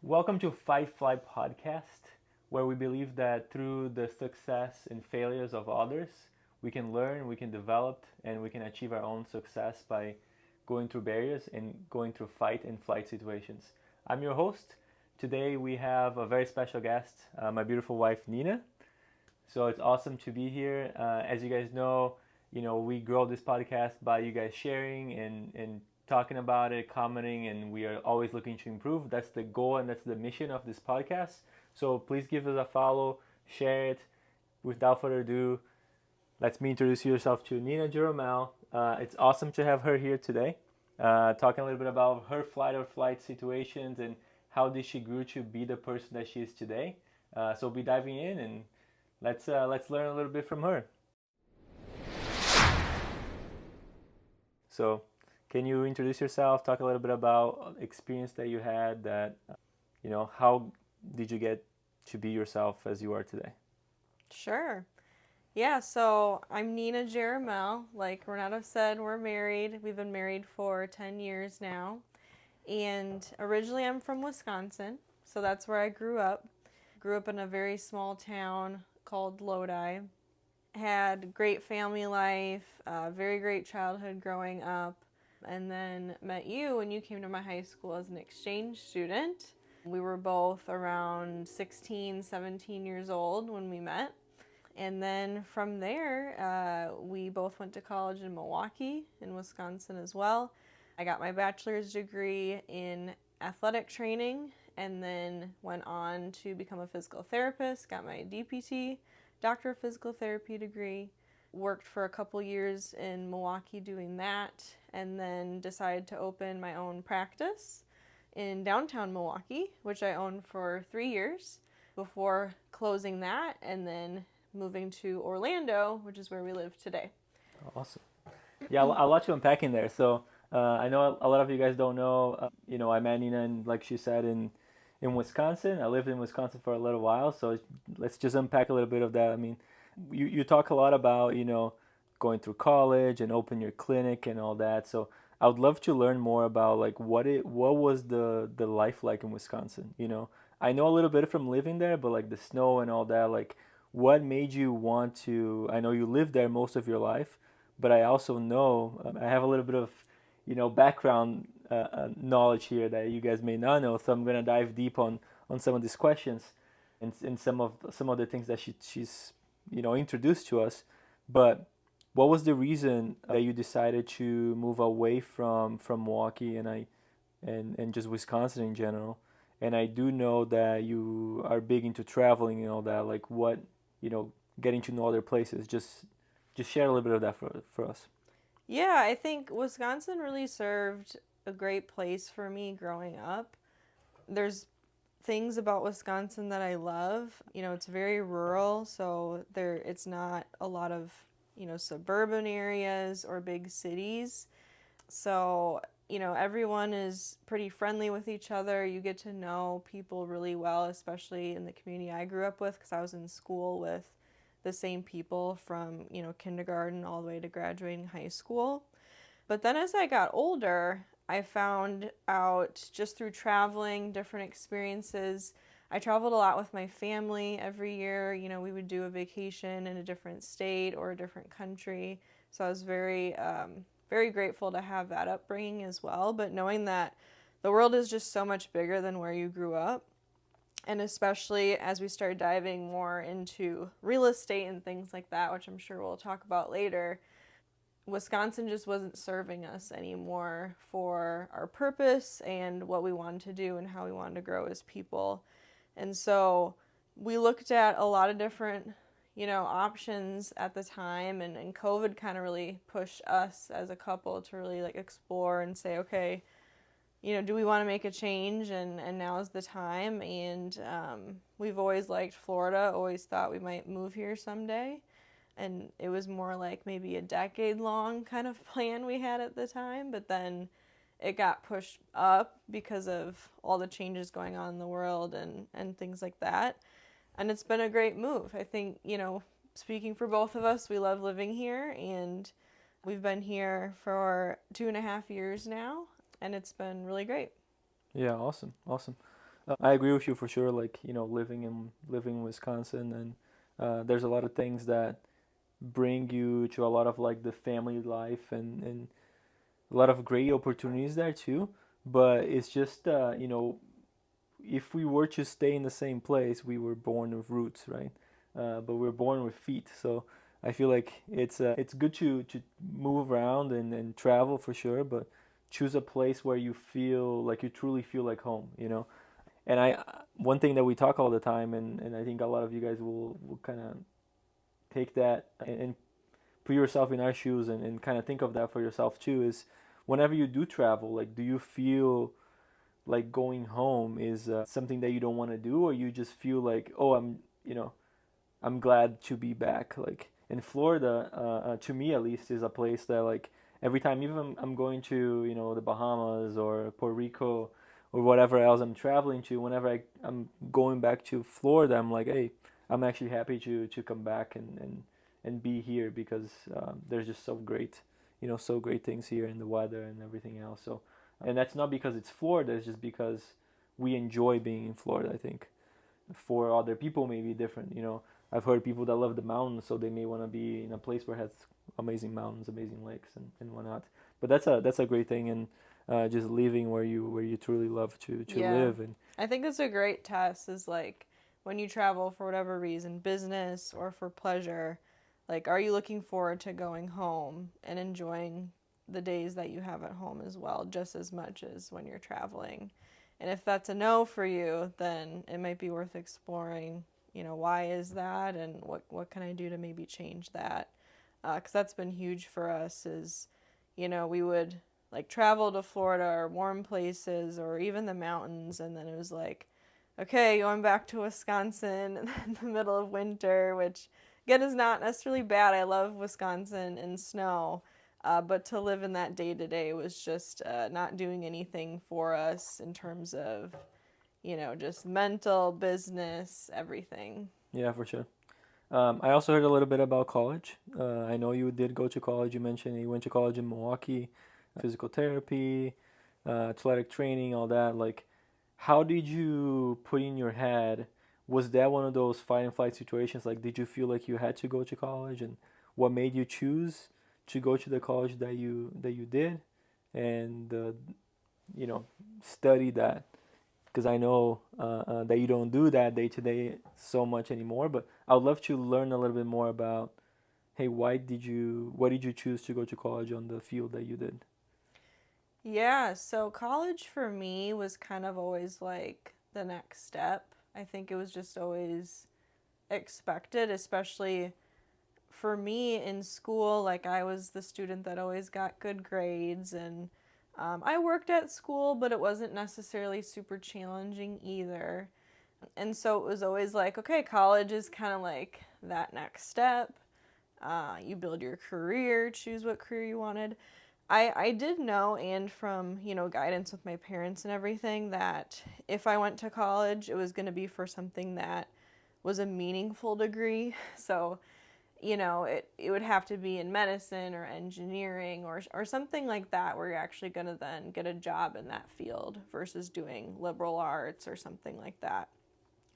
Welcome to Fight Fly Podcast, where we believe that through the success and failures of others, we can learn, we can develop, and we can achieve our own success by going through barriers and going through fight and flight situations. I'm your host. Today we have a very special guest, my beautiful wife Nina. So it's awesome to be here. As you guys know, we grow this podcast by you guys sharing and talking about it, commenting, and we are always looking to improve. That's the goal and that's the mission of this podcast. So please give us a follow, share it. Without further ado, let me introduce yourself to Nina Geromel. It's awesome to have her here today, talking a little bit about her flight or flight situations and how did she grew to be the person that she is today. So we'll be diving in and let's learn a little bit from her. So, can you introduce yourself? Talk a little bit about experience that you had. How did you get to be yourself as you are today? Sure. Yeah, so I'm Nina Geromel. Like Renato said, we're married. We've been married for 10 years now. And originally I'm from Wisconsin, so that's where I grew up. Grew up in a very small town called Lodi. Had great family life, very great childhood growing up, and then met you when you came to my high school as an exchange student. We were both around 16, 17 years old when we met. And then from there, we both went to college in Milwaukee, in Wisconsin as well. I got my bachelor's degree in athletic training and then went on to become a physical therapist, got my DPT, Doctor of Physical Therapy degree, worked for a couple years in Milwaukee doing that, and then decided to open my own practice in downtown Milwaukee, which I owned for 3 years before closing that and then moving to Orlando, which is where we live today. Awesome. Yeah, a lot to unpack in there. So I know a lot of you guys don't know. I met Nina, like she said, in Wisconsin. I lived in Wisconsin for a little while, so let's just unpack a little bit of that. I mean, you talk a lot about going through college and open your clinic and all that. So I would love to learn more about like what was the life like in Wisconsin. I know a little bit from living there, but like the snow and all that, like what made you want to? I know you lived there most of your life, but I also know I have a little bit of background knowledge here that you guys may not know. So I'm gonna dive deep on some of these questions and some of the things that she's introduced to us. But what was the reason that you decided to move away from Milwaukee and just Wisconsin in general? And I do know that you are big into traveling and all that. Like what getting to know other places. Just share a little bit of that for us. Yeah, I think Wisconsin really served a great place for me growing up. There's things about Wisconsin that I love. It's very rural, so it's not a lot of, suburban areas or big cities. So, everyone is pretty friendly with each other. You get to know people really well, especially in the community I grew up with, because I was in school with the same people from, kindergarten all the way to graduating high school. But then as I got older, I found out just through traveling, different experiences. I traveled a lot with my family every year. We would do a vacation in a different state or a different country. So I was very, very grateful to have that upbringing as well. But knowing that the world is just so much bigger than where you grew up. And especially as we started diving more into real estate and things like that, which I'm sure we'll talk about later, Wisconsin just wasn't serving us anymore for our purpose and what we wanted to do and how we wanted to grow as people. And so we looked at a lot of different, options at the time, and COVID kind of really pushed us as a couple to really like explore and say, okay, do we want to make a change? And now is the time. And we've always liked Florida, always thought we might move here someday. And it was more like maybe a decade-long kind of plan we had at the time. But then it got pushed up because of all the changes going on in the world and things like that. And it's been a great move. I think, speaking for both of us, we love living here. And we've been here for 2.5 years now. And it's been really great. Yeah, awesome. I agree with you for sure. Like, living in Wisconsin, and there's a lot of things that bring you to a lot of like the family life, and a lot of great opportunities there too. But it's just, if we were to stay in the same place, we were born with roots, right? But we're born with feet. So I feel like it's good to move around and travel for sure, but choose a place where you feel like you truly feel like home, And one thing that we talk all the time, and I think a lot of you guys will kind of take that and put yourself in our shoes, and kind of think of that for yourself too, is whenever you do travel, like, do you feel like going home is something that you don't want to do, or you just feel like, oh, I'm glad to be back. Like in Florida, to me at least, is a place that, like, every time, even I'm going to, the Bahamas or Puerto Rico or whatever else I'm traveling to, whenever I'm going back to Florida, I'm like, hey, I'm actually happy to come back and be here, because there's just so great things here in the weather and everything else. So, and that's not because it's Florida, it's just because we enjoy being in Florida, I think. For other people, maybe different. I've heard people that love the mountains, so they may want to be in a place where it has amazing mountains, amazing lakes, and whatnot. But that's a great thing, and just living where you truly love to Yeah. live. And I think it's a great test is like when you travel for whatever reason, business or for pleasure, like are you looking forward to going home and enjoying the days that you have at home as well, just as much as when you're traveling? And if that's a no for you, then it might be worth exploring, why is that and what can I do to maybe change that? Because that's been huge for us is, we would like travel to Florida or warm places or even the mountains, and then it was like, okay, going back to Wisconsin in the middle of winter, which again is not necessarily bad. I love Wisconsin and snow, but to live in that day to day was just not doing anything for us in terms of, just mental, business, everything. yeah, for sure. I also heard a little bit about college. I know you did go to college. You mentioned you went to college in Milwaukee, physical therapy, athletic training, all that. Like, how did you put in your head? Was that one of those fight and flight situations? Like, did you feel like you had to go to college, and what made you choose to go to the college that you did, and you know, study that? Because I know that you don't do that day to day so much anymore. But I would love to learn a little bit more about, hey, why did you choose to go to college on the field that you did? Yeah, so college for me was kind of always like the next step. I think it was just always expected, especially for me in school. Like, I was the student that always got good grades, and I worked at school, but it wasn't necessarily super challenging either. And so it was always like, okay, college is kind of like that next step. You build your career, choose what career you wanted. I did know, and from, guidance with my parents and everything, that if I went to college, it was going to be for something that was a meaningful degree. So, it would have to be in medicine or engineering or something like that, where you're actually going to then get a job in that field versus doing liberal arts or something like that.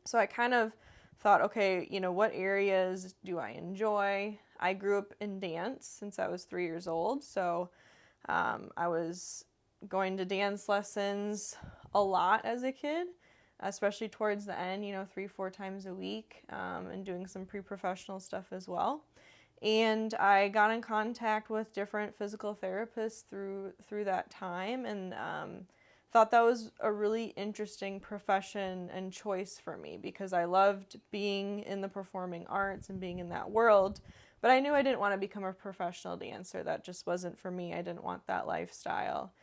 So I kind of thought, okay, what areas do I enjoy? I grew up in dance since I was 3 years old. So I was going to dance lessons a lot as a kid, especially towards the end, 3, 4 times a week, and doing some pre professional stuff as well. And I got in contact with different physical therapists through that time, and thought that was a really interesting profession and choice for me because I loved being in the performing arts and being in that world. But I knew I didn't want to become a professional dancer. That just wasn't for me. I didn't want that lifestyle.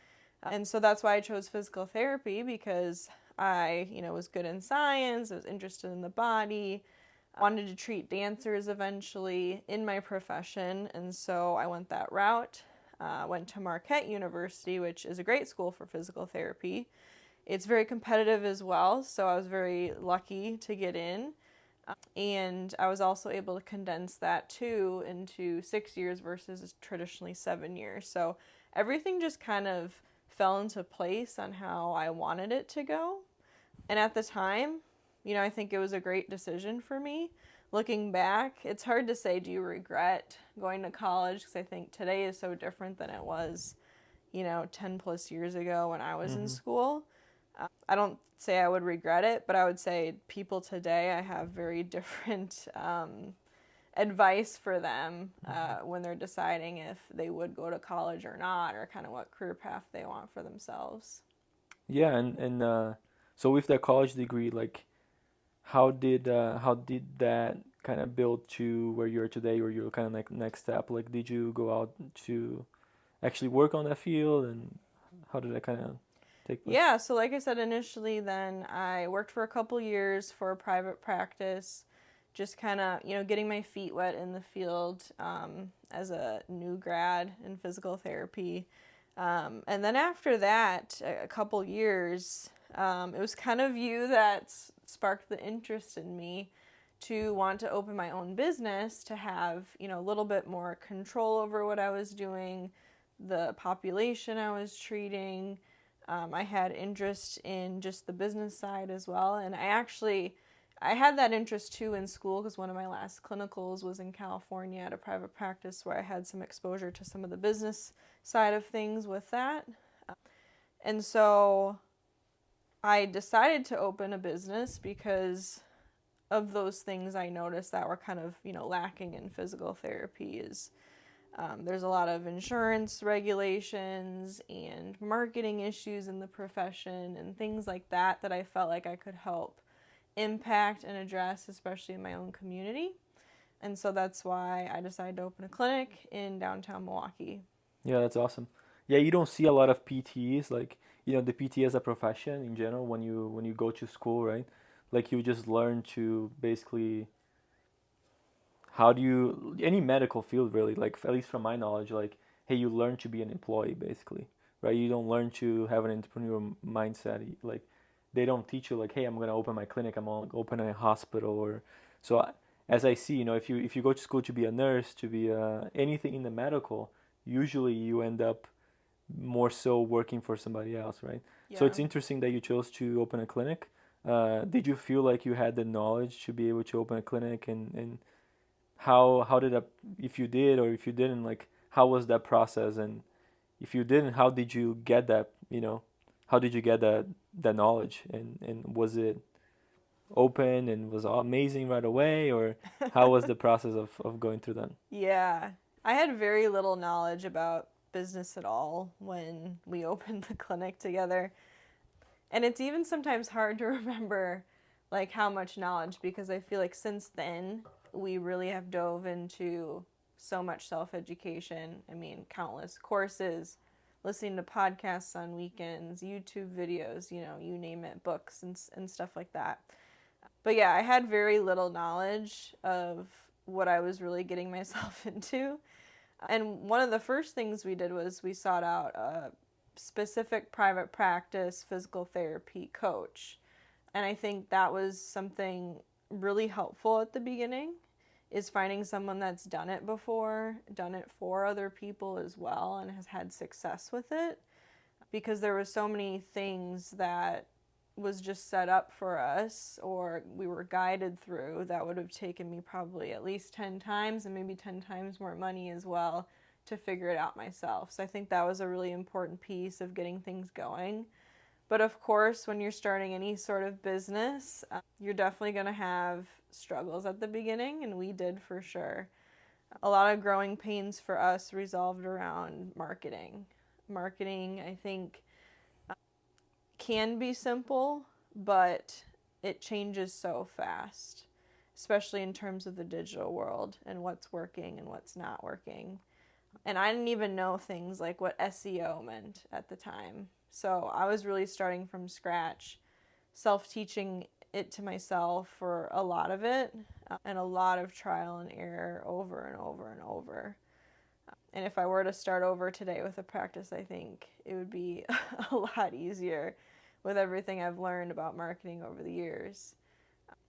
And so that's why I chose physical therapy, because I, was good in science, I was interested in the body, wanted to treat dancers eventually in my profession, and so I went that route. Went to Marquette University, which is a great school for physical therapy. It's very competitive as well, so I was very lucky to get in. And I was also able to condense that too into 6 years versus traditionally 7 years. So everything just kind of fell into place on how I wanted it to go. And at the time, I think it was a great decision for me. Looking back, it's hard to say, do you regret going to college? Because I think today is so different than it was, 10 plus years ago when I was in Mm-hmm. school. I don't say I would regret it, but I would say people today, I have very different advice for them when they're deciding if they would go to college or not, or kind of what career path they want for themselves. Yeah, and so with that college degree, like how did that kind of build to where you are today, or your kind of like next step? Like, did you go out to actually work on that field, and how did that kind of take place? Yeah, so like I said initially, then I worked for a couple years for a private practice, just kind of, getting my feet wet in the field as a new grad in physical therapy. And then after that, a couple years, it was kind of you that sparked the interest in me to want to open my own business, to have, a little bit more control over what I was doing, the population I was treating. I had interest in just the business side as well, and I had that interest too in school, because one of my last clinicals was in California at a private practice where I had some exposure to some of the business side of things with that. And so I decided to open a business because of those things I noticed that were kind of, lacking in physical therapy. Is There's a lot of insurance regulations and marketing issues in the profession and things like that that I felt like I could help impact and address, especially in my own community. And so that's why I decided to open a clinic in downtown Milwaukee. Yeah, that's awesome. Yeah, you don't see a lot of PTs, like, the PT as a profession in general when you go to school, right? Like, you just learn to basically, how do you, any medical field really, like, at least from my knowledge, like, hey, you learn to be an employee basically, right? You don't learn to have an entrepreneur mindset. Like, they don't teach you like, hey, I'm gonna open my clinic, I'm gonna open a hospital, or so. As I see, if you go to school to be a nurse, to be anything in the medical, usually you end up more so working for somebody else, right? So Yeah. it's interesting that you chose to open a clinic. Did you feel like you had the knowledge to be able to open a clinic, and how did that, if you did or if you didn't, like, how was that process? And if you didn't, how did you get that, how did you get that knowledge? And was it open and was amazing right away, or how was the process of going through that? Yeah. I had very little knowledge about business at all when we opened the clinic together. And it's even sometimes hard to remember like how much knowledge, because I feel like since then we really have dove into so much self-education. I mean, countless courses, listening to podcasts on weekends, YouTube videos, you name it, books and stuff like that. But yeah, I had very little knowledge of what I was really getting myself into. And one of the first things we did was we sought out a specific private practice physical therapy coach. And I think that was something really helpful at the beginning, is finding someone that's done it before, done it for other people as well, and has had success with it. Because there were so many things that was just set up for us, or we were guided through, that would have taken me probably at least 10 times, and maybe 10 times more money as well, to figure it out myself. So I think that was a really important piece of getting things going. But of course, when you're starting any sort of business, you're definitely going to have struggles at the beginning, and we did for sure. A lot of growing pains for us resolved around marketing. Marketing, I think, can be simple, but it changes so fast, especially in terms of the digital world and what's working and what's not working. And I didn't even know things like what SEO meant at the time. So I was really starting from scratch, self teaching it to myself for a lot of it, and a lot of trial and error over and over and over. And if I were to start over today with a practice, I think it would be a lot easier with everything I've learned about marketing over the years.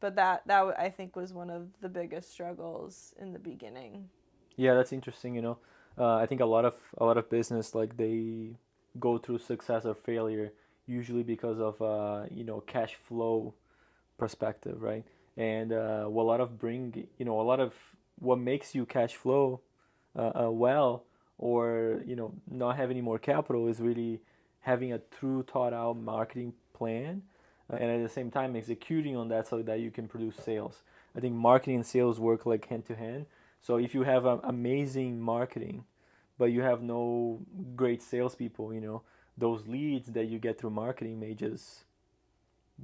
But that I think was one of the biggest struggles in the beginning. Yeah, that's interesting. I think a lot of business, like, they go through success or failure, usually because of cash flow perspective, right? And what a lot of bring a lot of what makes you cash flow well, or not have any more capital, is really having a true thought out marketing plan, and at the same time executing on that so that you can produce sales. I think marketing and sales work like hand to hand. So if you have amazing marketing but you have no great salespeople, those leads that you get through marketing may just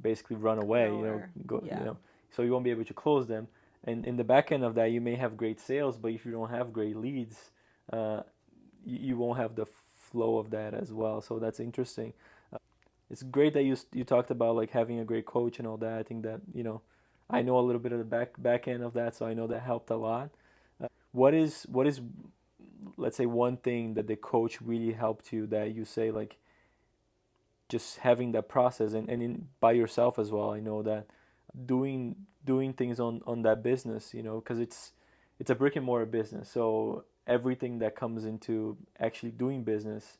basically run Go away, nowhere. go, Yeah. so you won't be able to close them. And in the back end of that, you may have great sales, but if you don't have great leads, uh, you won't have the flow of that as well. So that's interesting. It's great that you talked about like having a great coach and all that. I think that I know a little bit of the back end of that, so I know that helped a lot. What is let's say one thing that the coach really helped you, that you say like just having that process, and by yourself as well. I know that doing things on that business, because it's a brick and mortar business, so everything that comes into actually doing business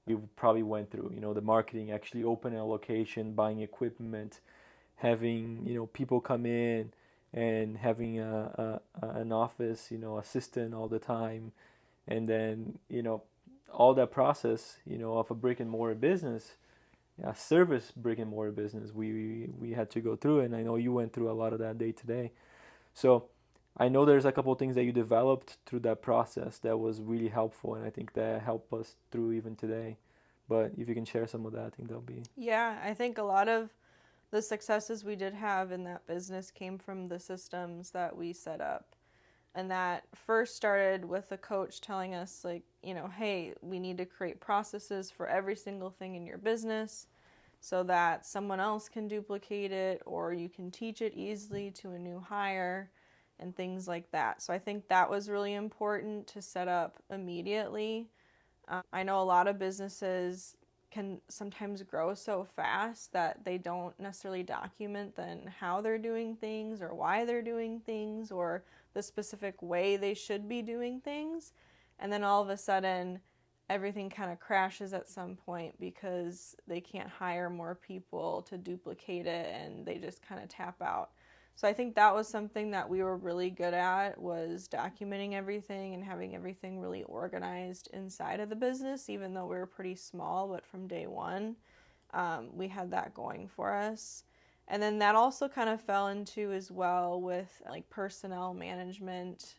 we probably went through, the marketing, actually opening a location, buying equipment, having people come in, and having an office, assistant all the time, and then all that process, of a brick and mortar business, a service brick and mortar business, we had to go through it. And I know you went through a lot of that day to day. So I know there's a couple of things that you developed through that process that was really helpful, and I think that helped us through even today. But if you can share some of that, I think that'll be. Yeah, I think a lot of the successes we did have in that business came from the systems that we set up. And that first started with the coach telling us, like, hey, we need to create processes for every single thing in your business so that someone else can duplicate it, or you can teach it easily to a new hire and things like that. So I think that was really important to set up immediately. I know a lot of businesses can sometimes grow so fast that they don't necessarily document then how they're doing things or why they're doing things or the specific way they should be doing things. And then all of a sudden, everything kind of crashes at some point because they can't hire more people to duplicate it and they just kind of tap out. So I think that was something that we were really good at, was documenting everything and having everything really organized inside of the business, even though we were pretty small. But from day one, we had that going for us. And then that also kind of fell into as well with like personnel management.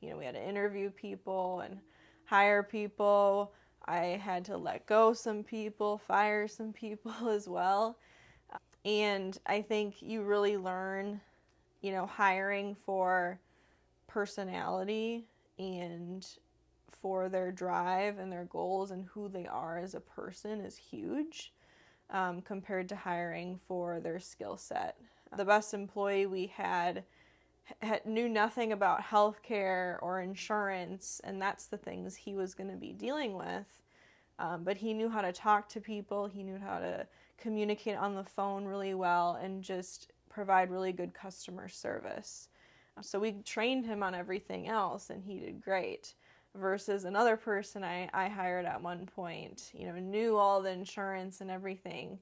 We had to interview people and hire people. I had to let go some people, fire some people as well. And I think you really learn, hiring for personality and for their drive and their goals and who they are as a person is huge, compared to hiring for their skill set. The best employee we had knew nothing about healthcare or insurance, and that's the things he was going to be dealing with. But he knew how to talk to people, he knew how to communicate on the phone really well, and just provide really good customer service. So we trained him on everything else, and he did great. Versus another person I hired at one point, knew all the insurance and everything,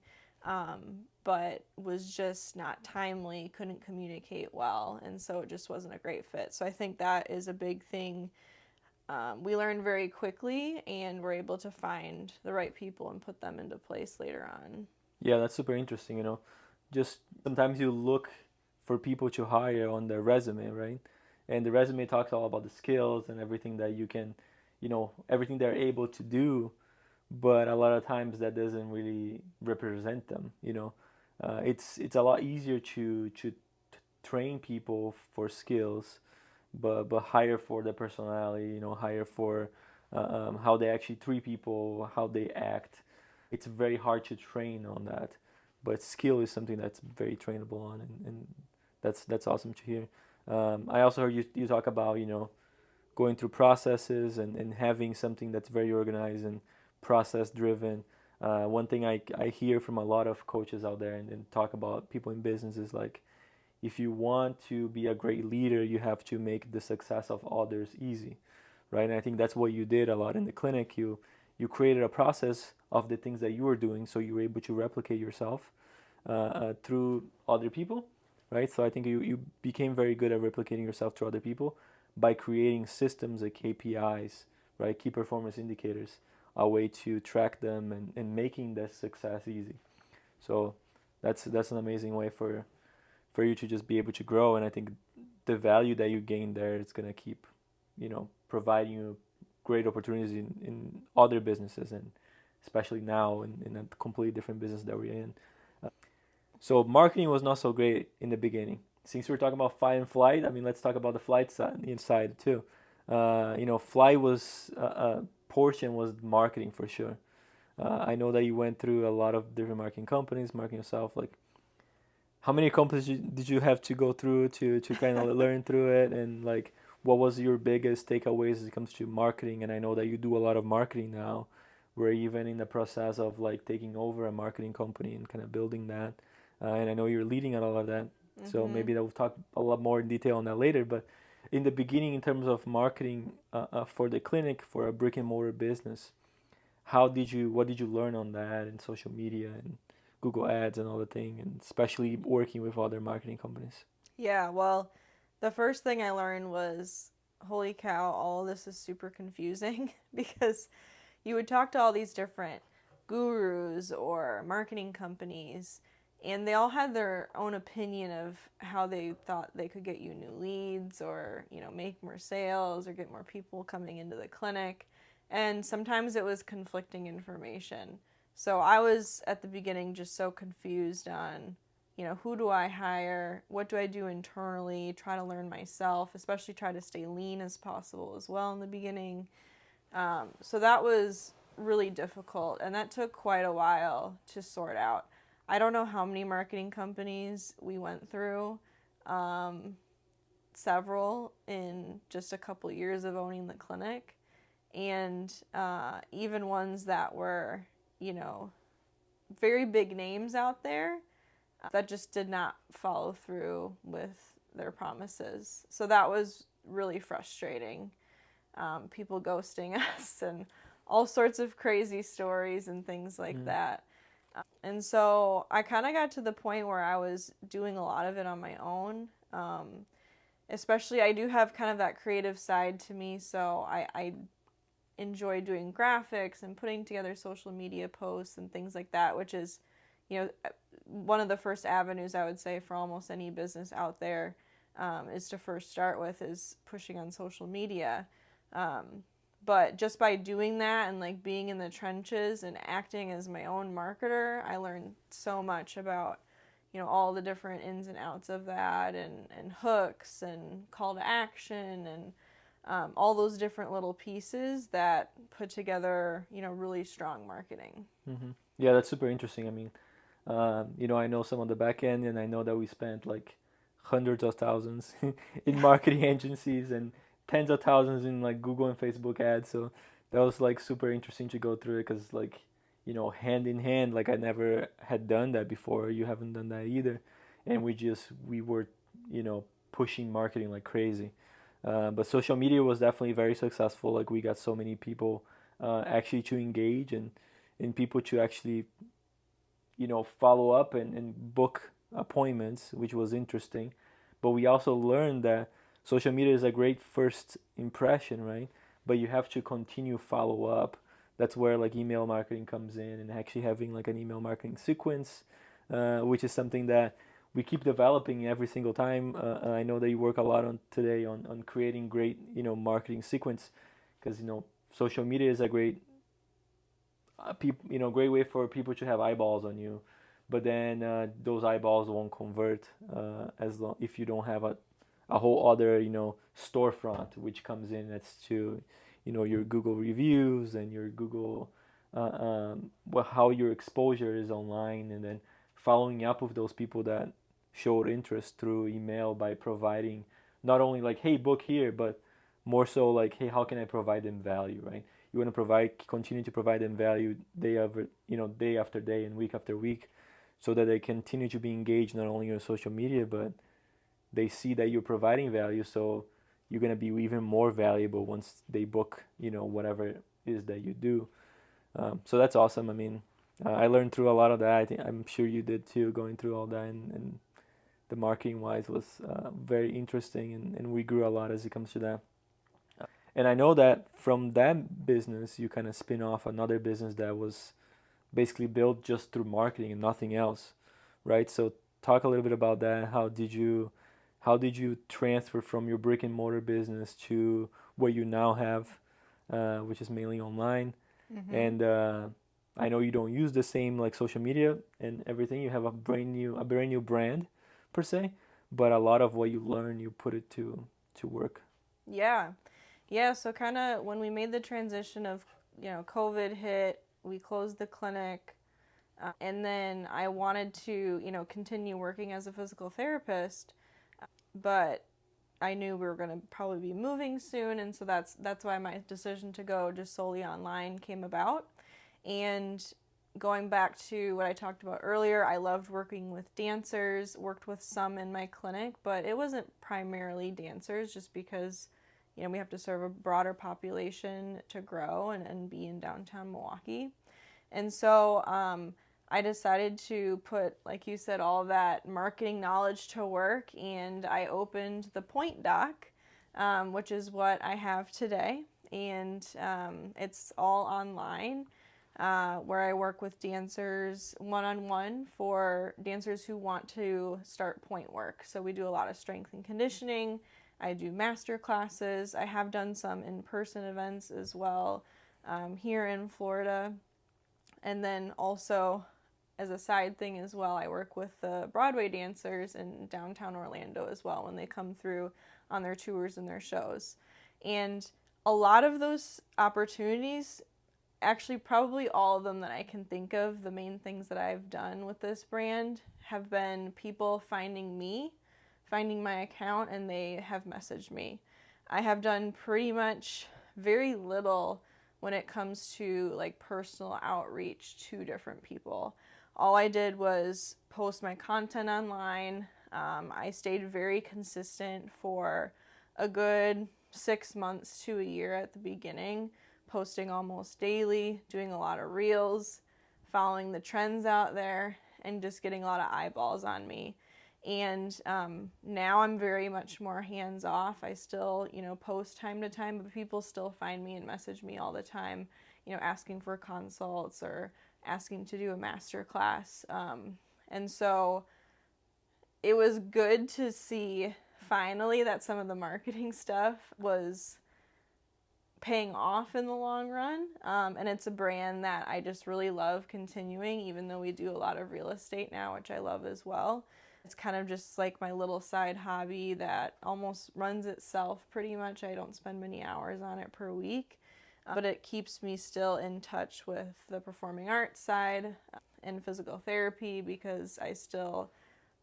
but was just not timely, couldn't communicate well, and so it just wasn't a great fit. So I think that is a big thing. We learned very quickly, and were able to find the right people and put them into place later on. Yeah, that's super interesting. Just sometimes you look for people to hire on their resume, right? And the resume talks all about the skills and everything that you can, everything they're able to do, but a lot of times that doesn't really represent them. It's a lot easier to train people for skills, but hire for their personality. Hire for how they actually treat people, how they act. It's very hard to train on that, but skill is something that's very trainable on, and that's awesome to hear. I also heard you talk about going through processes, and having something that's very organized and process driven. One thing I hear from a lot of coaches out there, and talk about people in business, is like, if you want to be a great leader, you have to make the success of others easy, right? And I think that's what you did a lot in the clinic. You you created a process of the things that you were doing, so you were able to replicate yourself through other people, right? So I think you became very good at replicating yourself to other people by creating systems like KPIs, right? Key performance indicators, a way to track them and making that success easy. So that's an amazing way for you to just be able to grow. And I think the value that you gain there is gonna keep, providing you great opportunities in other businesses, and especially now in a completely different business that we're in. So marketing was not so great in the beginning. Since we're talking about fight and flight, I mean, let's talk about the flight side, inside too. Flight was a portion was marketing for sure. I know that you went through a lot of different marketing companies, marketing yourself. Like, how many companies did you have to go through to kind of learn through it? And like, what was your biggest takeaways as it comes to marketing? And I know that you do a lot of marketing now. We're even in the process of like taking over a marketing company and kind of building that. And I know you're leading a lot of that. So Mm-hmm. maybe that we'll talk a lot more in detail on that later. But in the beginning, in terms of marketing for the clinic, for a brick and mortar business, what did you learn on that and social media and Google Ads and all the thing, and especially working with other marketing companies? Yeah, well, the first thing I learned was, holy cow, all this is super confusing because you would talk to all these different gurus or marketing companies, and they all had their own opinion of how they thought they could get you new leads or, make more sales or get more people coming into the clinic. And sometimes it was conflicting information. So I was at the beginning just so confused on, who do I hire? What do I do internally? Try to learn myself, especially try to stay lean as possible as well in the beginning. So that was really difficult, and that took quite a while to sort out. I don't know how many marketing companies we went through, um, several in just a couple years of owning the clinic, and even ones that were, you know, very big names out there that just did not follow through with their promises. So that was really frustrating. People ghosting us and all sorts of crazy stories and things like Mm. that. And so I kind of got to the point where I was doing a lot of it on my own. Especially, I do have kind of that creative side to me, so I enjoy doing graphics and putting together social media posts and things like that, which is, one of the first avenues I would say for almost any business out there, is to first start with is pushing on social media. But just by doing that and like being in the trenches and acting as my own marketer, I learned so much about, all the different ins and outs of that, and hooks and call to action and all those different little pieces that put together, really strong marketing. Hmm. Yeah, that's super interesting. I mean, I know some on the back end, and I know that we spent like hundreds of thousands in marketing agencies and tens of thousands in like Google and Facebook ads. So that was like super interesting to go through it because like, hand in hand, like I never had done that before. You haven't done that either, and we were, pushing marketing like crazy. But social media was definitely very successful. Like we got so many people actually to engage and people to actually follow up and book appointments, which was interesting. But we also learned that social media is a great first impression, right? But you have to continue follow up. That's where like email marketing comes in, and actually having like an email marketing sequence, which is something that we keep developing every single time. I know that you work a lot on today on creating great marketing sequence, because social media is a great way for people to have eyeballs on you, but then those eyeballs won't convert as long if you don't have a whole other storefront which comes in. That's to your Google reviews and your Google how your exposure is online, and then following up with those people that showed interest through email by providing not only like, hey, book here, but more so like, hey, how can I provide them value, right? You want to continue to provide them value day after day and week after week, so that they continue to be engaged not only on social media, but they see that you're providing value. So you're gonna be even more valuable once they book, whatever it is that you do. So that's awesome. I mean, I learned through a lot of that. I think I'm sure you did too, going through all that, and the marketing wise was very interesting, and we grew a lot as it comes to that. And I know that from that business, you kind of spin off another business that was basically built just through marketing and nothing else, right? So talk a little bit about that. How did you transfer from your brick and mortar business to what you now have, which is mainly online? Hmm. And I know you don't use the same like social media and everything. You have a brand new brand per se, but a lot of what you learn, you put it to work. Yeah. Yeah, so kind of when we made the transition of, COVID hit, we closed the clinic, and then I wanted to, continue working as a physical therapist, but I knew we were going to probably be moving soon, and so that's why my decision to go just solely online came about. And going back to what I talked about earlier, I loved working with dancers, worked with some in my clinic, but it wasn't primarily dancers just because, we have to serve a broader population to grow and be in downtown Milwaukee. And so I decided to put, like you said, all of that marketing knowledge to work, and I opened the Point Doc, which is what I have today. And it's all online, where I work with dancers one on one for dancers who want to start point work. So we do a lot of strength and conditioning. I do master classes. I have done some in person events as well, here in Florida. And then also, as a side thing as well, I work with the Broadway dancers in downtown Orlando as well when they come through on their tours and their shows. And a lot of those opportunities, actually, probably all of them that I can think of, the main things that I've done with this brand have been people finding me, finding my account, and they have messaged me. I have done pretty much very little when it comes to like personal outreach to different people. All I did was post my content online. I stayed very consistent for a good 6 months to a year at the beginning, posting almost daily, doing a lot of reels, following the trends out there, and just getting a lot of eyeballs on me. And now I'm very much more hands off. I still, post time to time, but people still find me and message me all the time, asking for consults or asking to do a master class. And so it was good to see finally that some of the marketing stuff was paying off in the long run. And it's a brand that I just really love continuing, even though we do a lot of real estate now, which I love as well. It's kind of just like my little side hobby that almost runs itself pretty much. I don't spend many hours on it per week, but it keeps me still in touch with the performing arts side and physical therapy because I still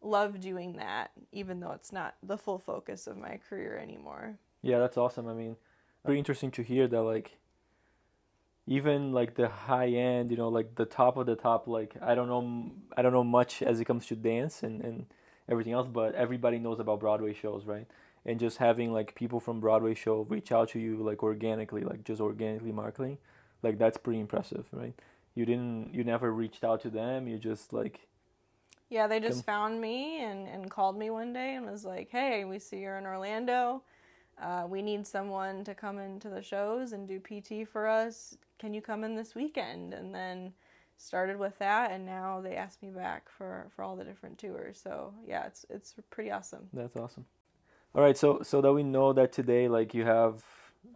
love doing that, even though it's not the full focus of my career anymore. Yeah, that's awesome. I mean, pretty interesting to hear that like even like the high end, like the top of the top, like I don't know much as it comes to dance and everything else, but everybody knows about Broadway shows, right? And just having like people from Broadway show reach out to you like organically, like just organically marketing, like that's pretty impressive, right? You never reached out to them, you just like Yeah, they just come. found me and called me one day and was like, hey, we see you're in Orlando. We need someone to come into the shows and do PT for us. Can you come in this weekend? And then started with that, and now they asked me back for all the different tours. So yeah, it's pretty awesome. That's awesome. All right, so that we know that today, like you don't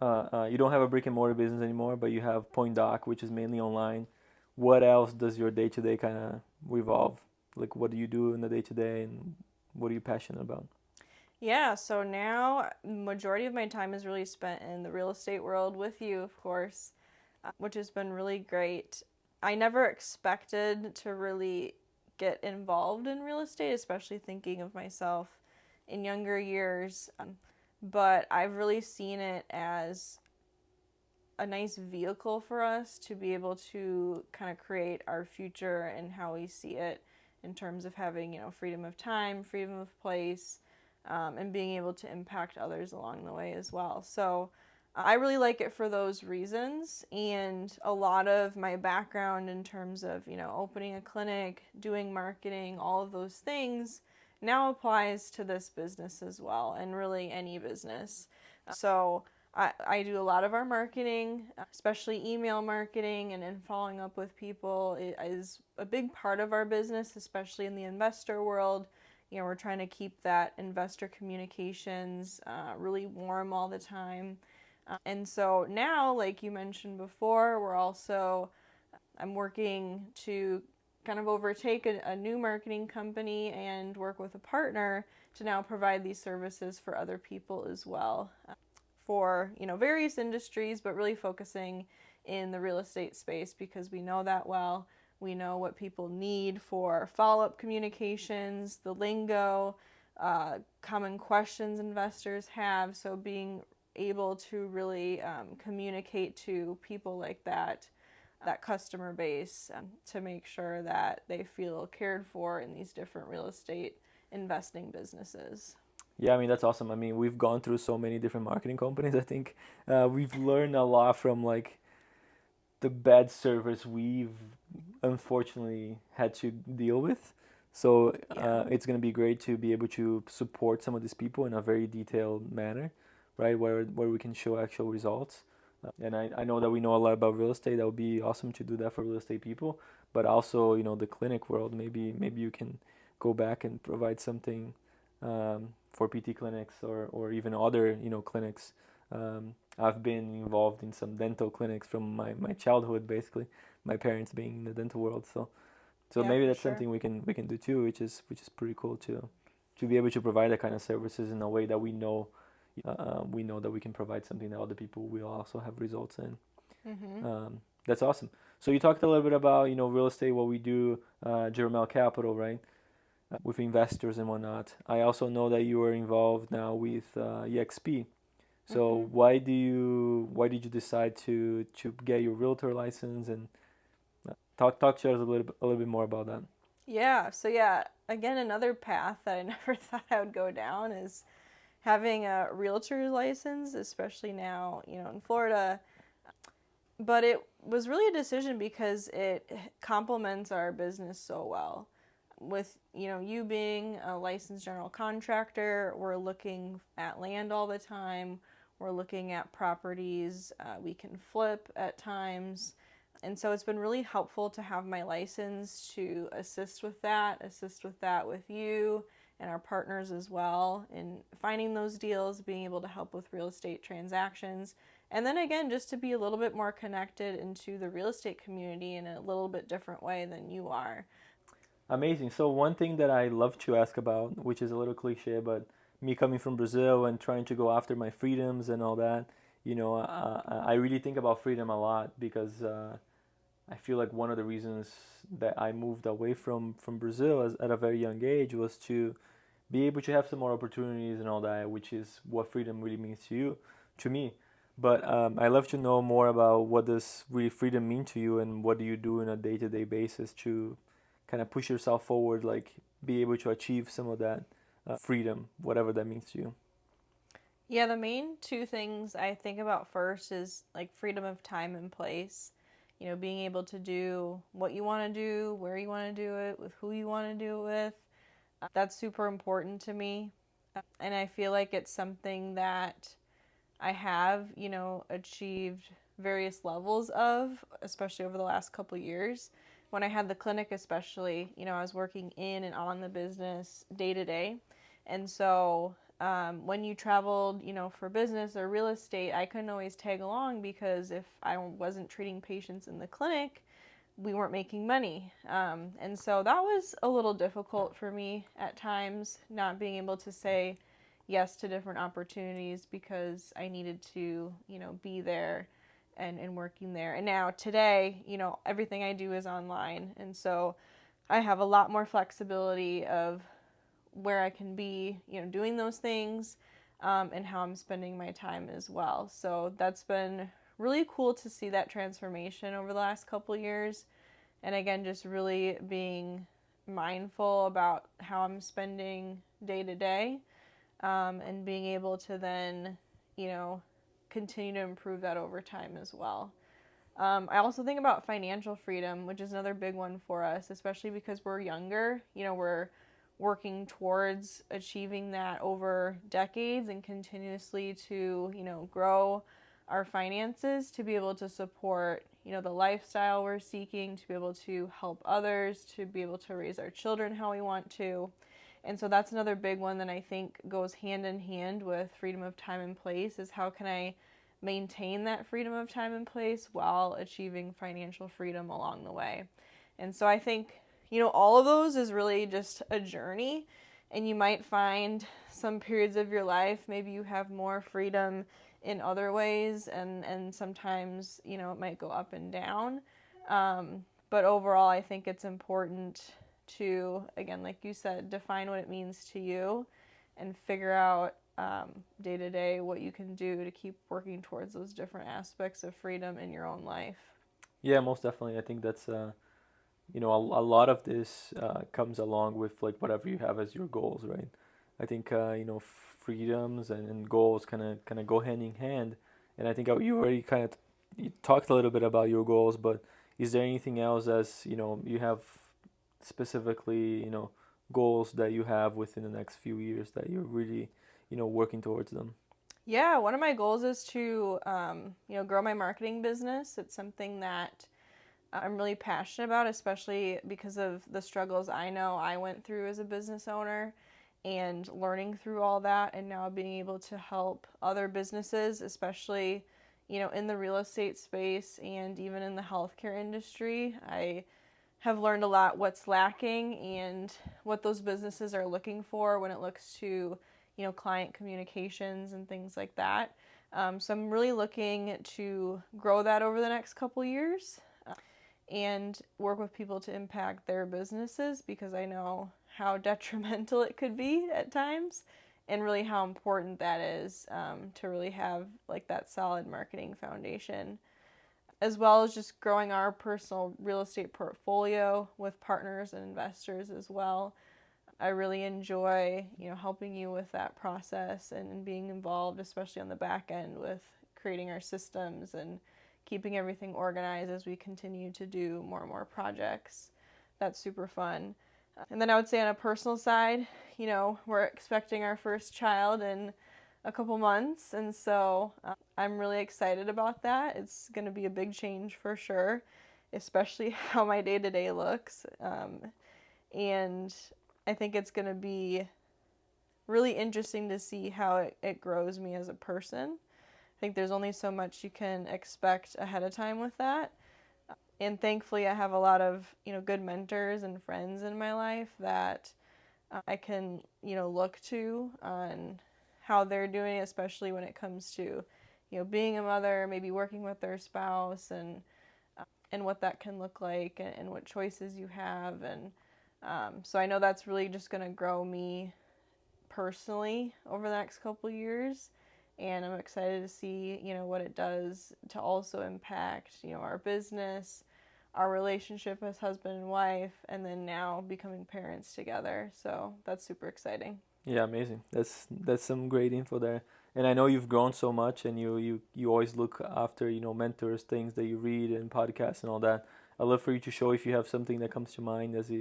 have a brick and mortar business anymore, but you have Point Doc, which is mainly online. What else does your day to day kind of revolve? Like, what do you do in the day to day, and what are you passionate about? Yeah, so now majority of my time is really spent in the real estate world with you, of course, which has been really great. I never expected to really get involved in real estate, especially thinking of myself in younger years. But I've really seen it as a nice vehicle for us to be able to kind of create our future and how we see it in terms of having, freedom of time, freedom of place, and being able to impact others along the way as well. So I really like it for those reasons, and a lot of my background in terms of, opening a clinic, doing marketing, all of those things now applies to this business as well, and really any business. So I do a lot of our marketing, especially email marketing, and following up with people is a big part of our business, especially in the investor world. We're trying to keep that investor communications really warm all the time. And so now, like you mentioned before, I'm working to kind of overtake a new marketing company and work with a partner to now provide these services for other people as well, for, various industries, but really focusing in the real estate space because we know that well. We know what people need for follow-up communications, the lingo, common questions investors have. So being able to really communicate to people like that customer base, to make sure that they feel cared for in these different real estate investing businesses. Yeah, I mean, that's awesome. I mean, we've gone through so many different marketing companies. I think we've learned a lot from like the bad service we've unfortunately had to deal with. So Yeah. it's going to be great to be able to support some of these people in a very detailed manner, right? Where we can show actual results. And I know that we know a lot about real estate. That would be awesome to do that for real estate people, but also, the clinic world. Maybe you can go back and provide something for PT clinics or even other, clinics. I've been involved in some dental clinics from my childhood, basically, my parents being in the dental world. So Yeah, maybe for that's sure. something we can do too, which is pretty cool to be able to provide that kind of services in a way that we know that we can provide something that other people will also have results in. Mm-hmm. That's awesome. So you talked a little bit about real estate, what we do, Geromel Capital, right? With investors and whatnot. I also know that you are involved now with EXP. So Mm-hmm. why did you decide to get your realtor license and talk to us a little bit more about that? Yeah. So yeah, again, another path that I never thought I would go down is having a realtor license, especially now, in Florida. But it was really a decision because it complements our business so well. With, you being a licensed general contractor, we're looking at land all the time. We're looking at properties we can flip at times. And so it's been really helpful to have my license to assist with that with you and our partners as well in finding those deals, being able to help with real estate transactions. And then again, just to be a little bit more connected into the real estate community in a little bit different way than you are. Amazing. So one thing that I love to ask about, which is a little cliche, but me coming from Brazil and trying to go after my freedoms and all that, I really think about freedom a lot because I feel like one of the reasons that I moved away from Brazil at a very young age was to be able to have some more opportunities and all that, which is what freedom really means to me. But I love to know more about what does really freedom mean to you, and what do you do on a day-to-day basis to kind of push yourself forward, like be able to achieve some of that freedom, whatever that means to you. Yeah, the main two things I think about first is like freedom of time and place. Being able to do what you want to do, where you want to do it, with who you want to do it with. That's super important to me. And I feel like it's something that I have, achieved various levels of, especially over the last couple years. When I had the clinic, especially, I was working in and on the business day to day. And so when you traveled, for business or real estate, I couldn't always tag along because if I wasn't treating patients in the clinic, we weren't making money. And so that was a little difficult for me at times, not being able to say yes to different opportunities because I needed to, be there and working there. And now today, everything I do is online. And so I have a lot more flexibility of where I can be, doing those things, and how I'm spending my time as well. So that's been really cool to see that transformation over the last couple years. And again, just really being mindful about how I'm spending day to day, and being able to then, you know, continue to improve that over time as well. I also think about financial freedom, which is another big one for us, especially because we're younger. We're working towards achieving that over decades and continuously to, grow our finances to be able to support, the lifestyle we're seeking, to be able to help others, to be able to raise our children how we want to. And so that's another big one that I think goes hand in hand with freedom of time and place is how can I maintain that freedom of time and place while achieving financial freedom along the way. And so I think, all of those is really just a journey. And you might find some periods of your life, maybe you have more freedom in other ways, and sometimes, it might go up and down. But overall, I think it's important to, again, like you said, define what it means to you and figure out day to day what you can do to keep working towards those different aspects of freedom in your own life. Yeah, most definitely. I think that's a lot of this comes along with like whatever you have as your goals, right? I think freedoms and goals kind of go hand in hand, and I think you already you talked a little bit about your goals, but is there anything else as you have specifically goals that you have within the next few years that you're really working towards them? Yeah, one of my goals is to, grow my marketing business. It's something that I'm really passionate about, especially because of the struggles I know I went through as a business owner and learning through all that, and now being able to help other businesses, especially, in the real estate space and even in the healthcare industry. I have learned a lot what's lacking and what those businesses are looking for when it looks to, client communications and things like that. So I'm really looking to grow that over the next couple years and work with people to impact their businesses because I know how detrimental it could be at times and really how important that is to really have like that solid marketing foundation, as well as just growing our personal real estate portfolio with partners and investors as well. I really enjoy, helping you with that process and being involved, especially on the back end with creating our systems and keeping everything organized as we continue to do more and more projects. That's super fun. And then I would say on a personal side, we're expecting our first child in a couple months, and so I'm really excited about that. It's going to be a big change for sure, especially how my day-to-day looks. And I think it's going to be really interesting to see how it grows me as a person. I think there's only so much you can expect ahead of time with that. And thankfully, I have a lot of, good mentors and friends in my life that I can, look to on how they're doing, especially when it comes to, being a mother, maybe working with their spouse and what that can look like and what choices you have. And so I know that's really just going to grow me personally over the next couple years. And I'm excited to see, what it does to also impact, our business, our relationship as husband and wife, and then now becoming parents together. So that's super exciting. Yeah, amazing. That's some great info there. And I know you've grown so much, and you always look after mentors, things that you read, and podcasts and all that. I'd love for you to show if you have something that comes to mind as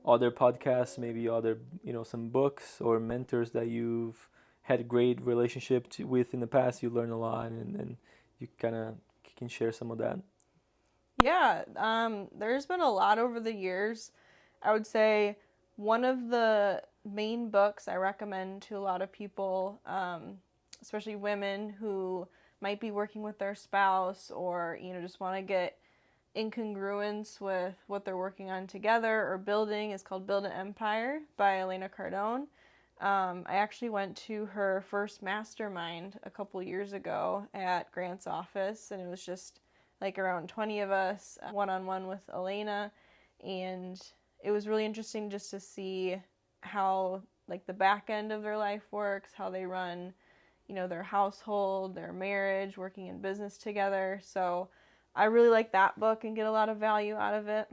other podcasts, maybe other some books or mentors that you've had great relationship with in the past. You learn a lot, and you kind of can share some of that. Yeah, there's been a lot over the years. I would say one of the main books I recommend to a lot of people, especially women who might be working with their spouse or, just want to get in congruence with what they're working on together or building, is called Build an Empire by Elena Cardone. I actually went to her first mastermind a couple years ago at Grant's office, and it was just like around 20 of us one-on-one with Elena, and it was really interesting just to see how like the back end of their life works, how they run, their household, their marriage, working in business together. So I really like that book and get a lot of value out of it.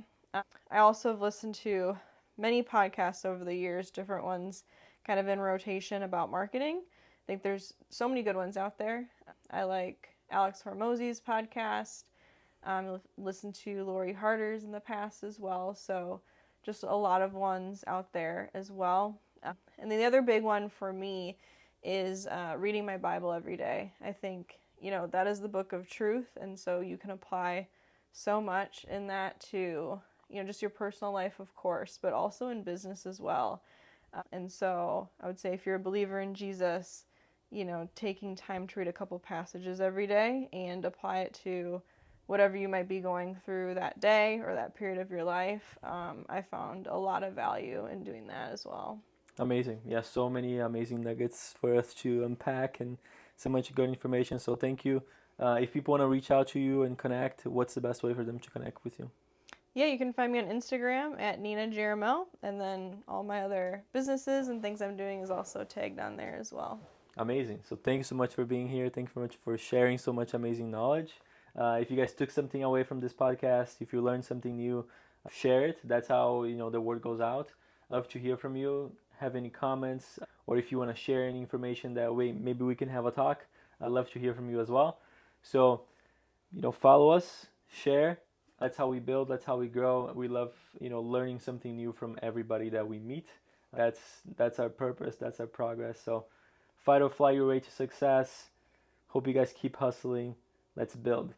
I also have listened to many podcasts over the years, different ones kind of in rotation about marketing. I think there's so many good ones out there. I like Alex Hormozzi's podcast. Listened to Lori Harder's in the past as well. So just a lot of ones out there as well. And then the other big one for me is reading my Bible every day. I think, that is the book of truth. And so you can apply so much in that to, just your personal life, of course, but also in business as well. And so I would say if you're a believer in Jesus, taking time to read a couple passages every day and apply it to whatever you might be going through that day or that period of your life, I found a lot of value in doing that as well. Amazing. Yeah, so many amazing nuggets for us to unpack and so much good information. So thank you. If people want to reach out to you and connect, what's the best way for them to connect with you? Yeah, you can find me on Instagram at Nina Geromel, and then all my other businesses and things I'm doing is also tagged on there as well. Amazing. So thank you so much for being here. Thank you so much for sharing so much amazing knowledge. If you guys took something away from this podcast, if you learned something new, share it. That's how the word goes out. Love to hear from you. Have any comments, or if you want to share any information that way, maybe we can have a talk. I'd love to hear from you as well. So follow us, share. That's how we build. That's how we grow. We love learning something new from everybody that we meet. That's our purpose. That's our progress. So fight or fly your way to success. Hope you guys keep hustling. Let's build.